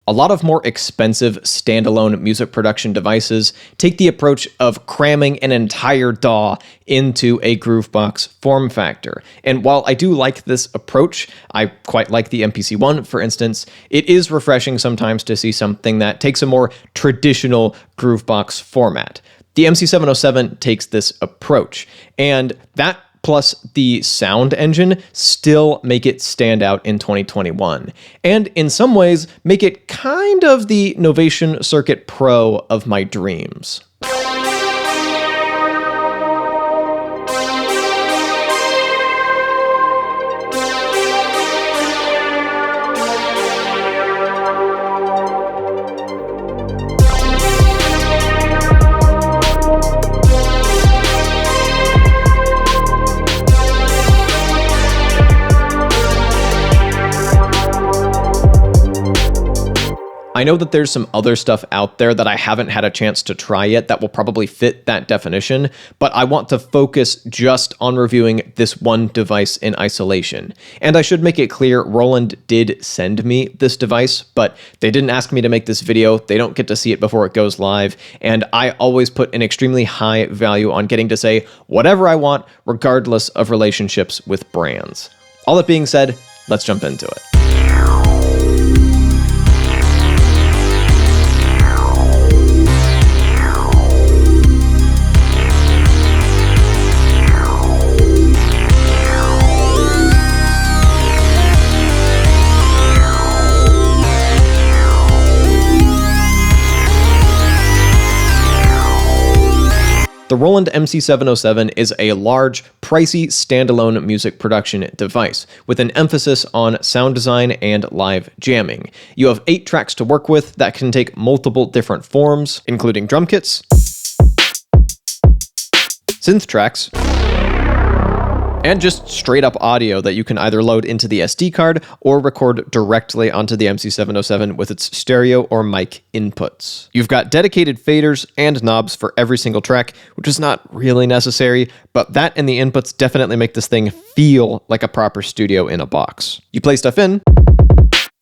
A lot of more expensive standalone music production devices take the approach of cramming an entire DAW into a groovebox form factor. And while I do like this approach, I quite like the MPC-1, for instance, it is refreshing sometimes to see something that takes a more traditional groovebox format. The MC-707 takes this approach, and that plus the sound engine still make it stand out in 2021, and in some ways make it kind of the Novation Circuit Pro of my dreams. I know that there's some other stuff out there that I haven't had a chance to try yet that will probably fit that definition, but I want to focus just on reviewing this one device in isolation. And I should make it clear, Roland did send me this device, but they didn't ask me to make this video. They don't get to see it before it goes live, and I always put an extremely high value on getting to say whatever I want, regardless of relationships with brands. All that being said, let's jump into it. The Roland MC-707 is a large, pricey, standalone music production device with an emphasis on sound design and live jamming. You have 8 tracks to work with that can take multiple different forms, including drum kits, synth tracks, and just straight up audio that you can either load into the SD card or record directly onto the MC-707 with its stereo or mic inputs. You've got dedicated faders and knobs for every single track, which is not really necessary, but that and the inputs definitely make this thing feel like a proper studio in a box. You play stuff in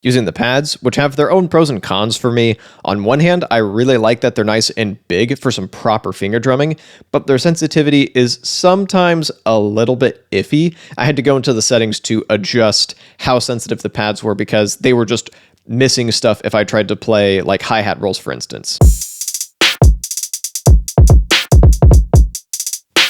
using the pads, which have their own pros and cons for me. On one hand, I really like that they're nice and big for some proper finger drumming, but their sensitivity is sometimes a little bit iffy. I had to go into the settings to adjust how sensitive the pads were because they were just missing stuff if I tried to play like hi-hat rolls, for instance.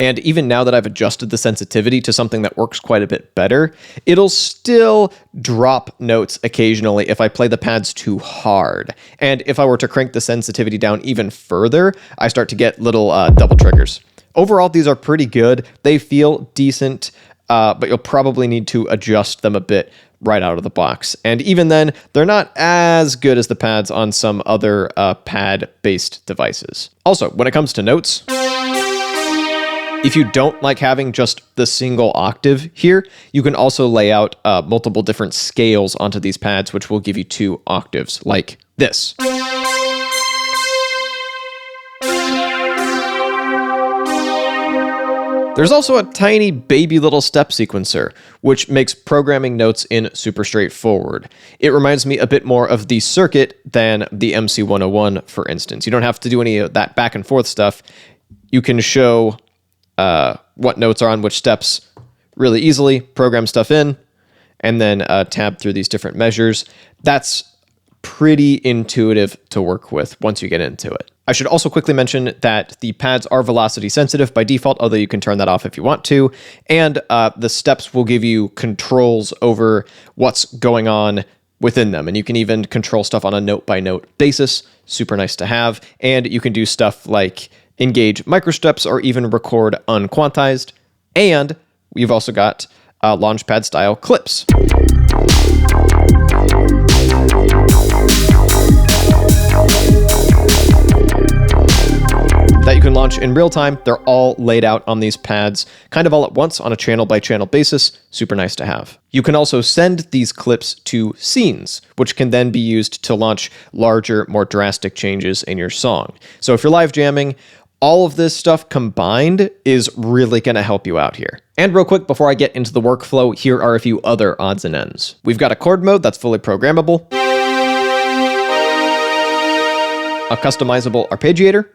And even now that I've adjusted the sensitivity to something that works quite a bit better, it'll still drop notes occasionally if I play the pads too hard. And if I were to crank the sensitivity down even further, I start to get little double triggers. Overall, these are pretty good. They feel decent, but you'll probably need to adjust them a bit right out of the box. And even then, they're not as good as the pads on some other pad-based devices. Also, when it comes to notes, if you don't like having just the single octave here, you can also lay out multiple different scales onto these pads, which will give you 2 octaves, like this. There's also a tiny baby little step sequencer, which makes programming notes in super straightforward. It reminds me a bit more of the circuit than the MC-101, for instance. You don't have to do any of that back and forth stuff. You can show what notes are on which steps really easily, program stuff in, and then tab through these different measures. That's pretty intuitive to work with once you get into it. I should also quickly mention that the pads are velocity sensitive by default, although you can turn that off if you want to, and the steps will give you controls over what's going on within them, and you can even control stuff on a note-by-note basis. Super nice to have, and you can do stuff like engage microsteps or even record unquantized. And we've also got launchpad style clips. That you can launch in real time. They're all laid out on these pads, kind of all at once on a channel by channel basis. Super nice to have. You can also send these clips to scenes, which can then be used to launch larger, more drastic changes in your song. So if you're live jamming, all of this stuff combined is really going to help you out here. And real quick, before I get into the workflow, here are a few other odds and ends. We've got a chord mode that's fully programmable. a customizable arpeggiator,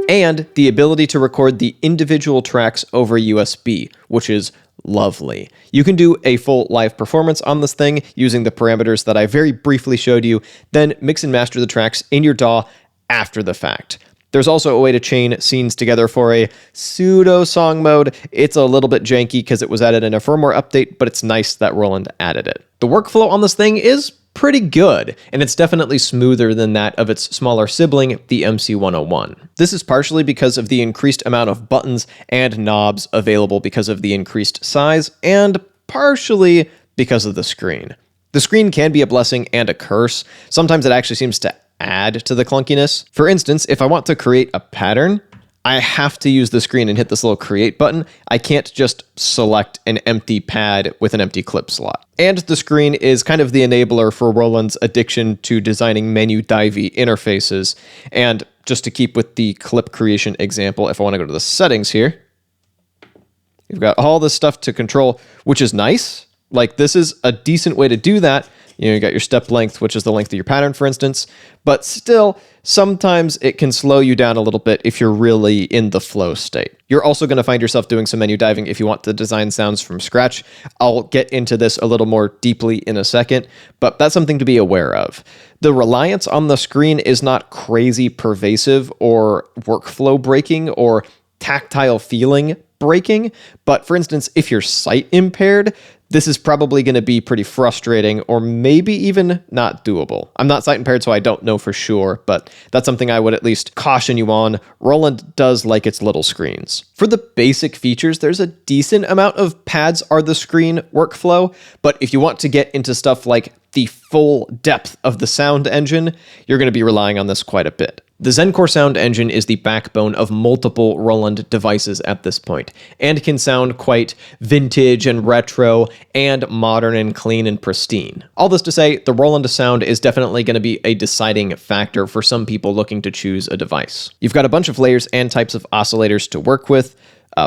and the ability to record the individual tracks over USB, which is lovely. You can do a full live performance on this thing using the parameters that I very briefly showed you, then mix and master the tracks in your DAW after the fact. There's also a way to chain scenes together for a pseudo song mode. It's a little bit janky because it was added in a firmware update, but it's nice that Roland added it. The workflow on this thing is pretty good, and it's definitely smoother than that of its smaller sibling, the MC-101. This is partially because of the increased amount of buttons and knobs available because of the increased size, and partially because of the screen. The screen can be a blessing and a curse. Sometimes it actually seems to add to the clunkiness. For instance, if I want to create a pattern, I have to use the screen and hit this little create button. I can't just select an empty pad with an empty clip slot. And the screen is kind of the enabler for Roland's addiction to designing menu divey interfaces. And just to keep with the clip creation example, if I want to go to the settings here, you've got all this stuff to control, which is nice. Like, this is a decent way to do that. You got your step length, which is the length of your pattern, for instance, but still, sometimes it can slow you down a little bit if you're really in the flow state. You're also going to find yourself doing some menu diving if you want to design sounds from scratch. I'll get into this a little more deeply in a second, but that's something to be aware of. The reliance on the screen is not crazy pervasive or workflow breaking or tactile feeling breaking, but for instance, if you're sight impaired, this is probably going to be pretty frustrating or maybe even not doable. I'm not sight impaired, so I don't know for sure, but that's something I would at least caution you on. Roland does like its little screens. For the basic features, there's a decent amount of pads are the screen workflow, but if you want to get into stuff like the full depth of the sound engine, you're going to be relying on this quite a bit. The Zencore sound engine is the backbone of multiple Roland devices at this point, and can sound quite vintage and retro, and modern and clean and pristine. All this to say, the Roland sound is definitely going to be a deciding factor for some people looking to choose a device. You've got a bunch of layers and types of oscillators to work with,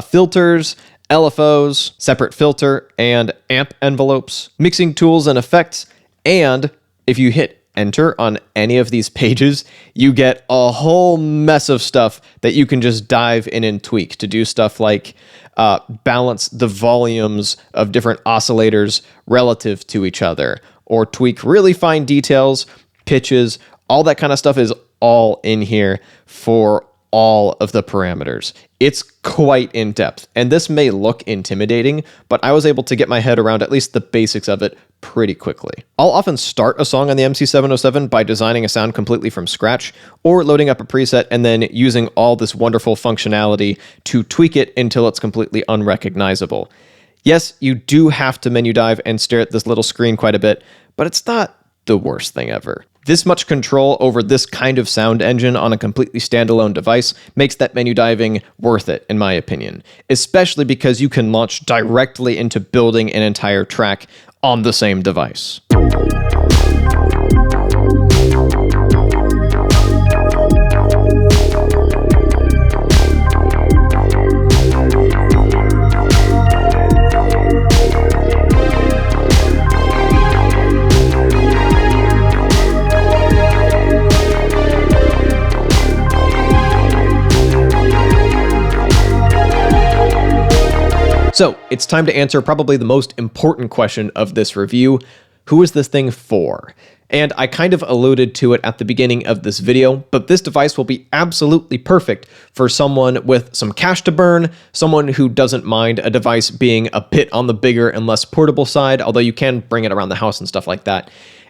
filters, LFOs, separate filter and amp envelopes, mixing tools and effects, and if you hit enter on any of these pages, you get a whole mess of stuff that you can just dive in and tweak to do stuff like balance the volumes of different oscillators relative to each other, or tweak really fine details, pitches, all that kind of stuff is all in here for all of the parameters. It's quite in depth, and this may look intimidating, but I was able to get my head around at least the basics of it pretty quickly. I'll often start a song on the MC-707 by designing a sound completely from scratch, or loading up a preset and then using all this wonderful functionality to tweak it until it's completely unrecognizable. Yes, you do have to menu dive and stare at this little screen quite a bit, but it's not the worst thing ever. This much control over this kind of sound engine on a completely standalone device makes that menu diving worth it, in my opinion, especially because you can launch directly into building an entire track on the same device. So it's time to answer probably the most important question of this review. Who is this thing for? And I kind of alluded to it at the beginning of this video, but this device will be absolutely perfect for someone with some cash to burn, someone who doesn't mind a device being a bit on the bigger and less portable side, although you can bring it around the house and stuff like that,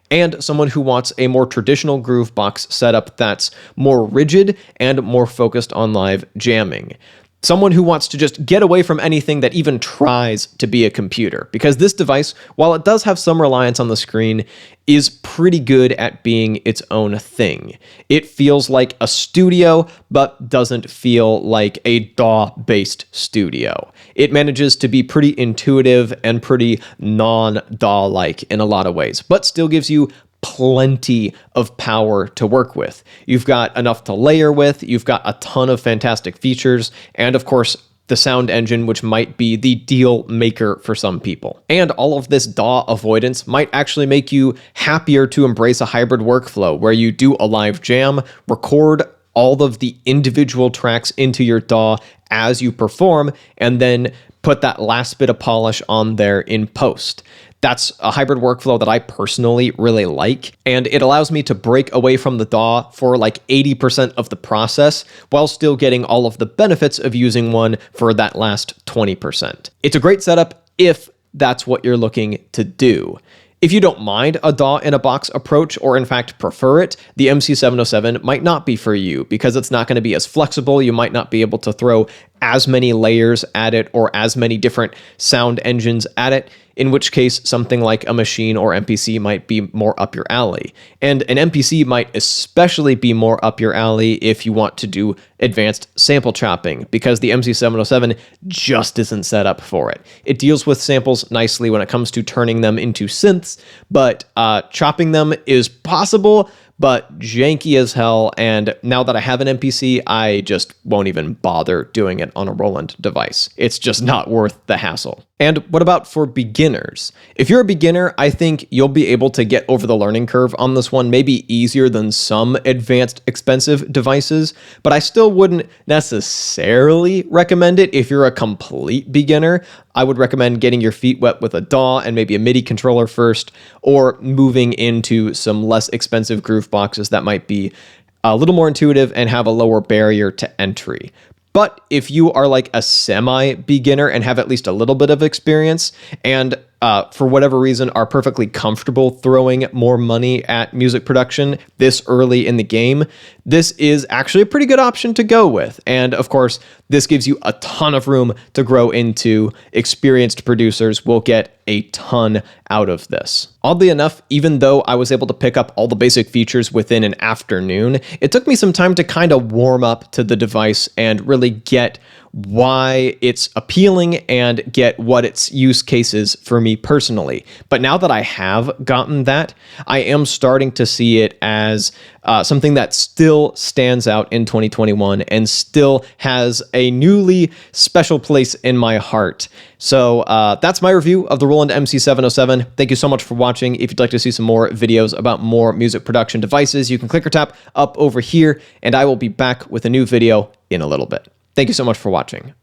and someone who wants a more traditional groovebox setup that's more rigid and more focused on live jamming. Someone who wants to just get away from anything that even tries to be a computer. Because this device, while it does have some reliance on the screen, is pretty good at being its own thing. It feels like a studio, but doesn't feel like a DAW-based studio. It manages to be pretty intuitive and pretty non-DAW-like in a lot of ways, but still gives you plenty of power to work with. You've got enough to layer with, you've got a ton of fantastic features, and of course, the sound engine, which might be the deal maker for some people. And all of this DAW avoidance might actually make you happier to embrace a hybrid workflow where you do a live jam, record all of the individual tracks into your DAW as you perform, and then put that last bit of polish on there in post. That's a hybrid workflow that I personally really like, and it allows me to break away from the DAW for like 80% of the process while still getting all of the benefits of using one for that last 20%. It's a great setup if that's what you're looking to do. If you don't mind a DAW in a box approach, or in fact prefer it, the MC-707 might not be for you because it's not going to be as flexible. You might not be able to throw as many layers at it or as many different sound engines at it, in which case something like a Machine or MPC might be more up your alley. And an MPC might especially be more up your alley if you want to do advanced sample chopping, because the MC-707 just isn't set up for it. It deals with samples nicely when it comes to turning them into synths, but chopping them is possible, but janky as hell, and now that I have an MPC, I just won't even bother doing it on a Roland device. It's just not worth the hassle. And what about for beginners? If you're a beginner, I think you'll be able to get over the learning curve on this one, maybe easier than some advanced expensive devices, but I still wouldn't necessarily recommend it if you're a complete beginner. I would recommend getting your feet wet with a DAW and maybe a MIDI controller first, or moving into some less expensive groove boxes that might be a little more intuitive and have a lower barrier to entry. But if you are like a semi-beginner and have at least a little bit of experience, and for whatever reason are perfectly comfortable throwing more money at music production this early in the game, this is actually a pretty good option to go with. And of course, this gives you a ton of room to grow into. Experienced producers will get a ton out of this. Oddly enough, even though I was able to pick up all the basic features within an afternoon, it took me some time to kind of warm up to the device and really get why it's appealing and get what its use cases for me personally. But now that I have gotten that, I am starting to see it as something that still stands out in 2021 and still has a newly special place in my heart. So that's my review of the Roland MC-707. Thank you so much for watching. If you'd like to see some more videos about more music production devices, you can click or tap up over here, and I will be back with a new video in a little bit. Thank you so much for watching.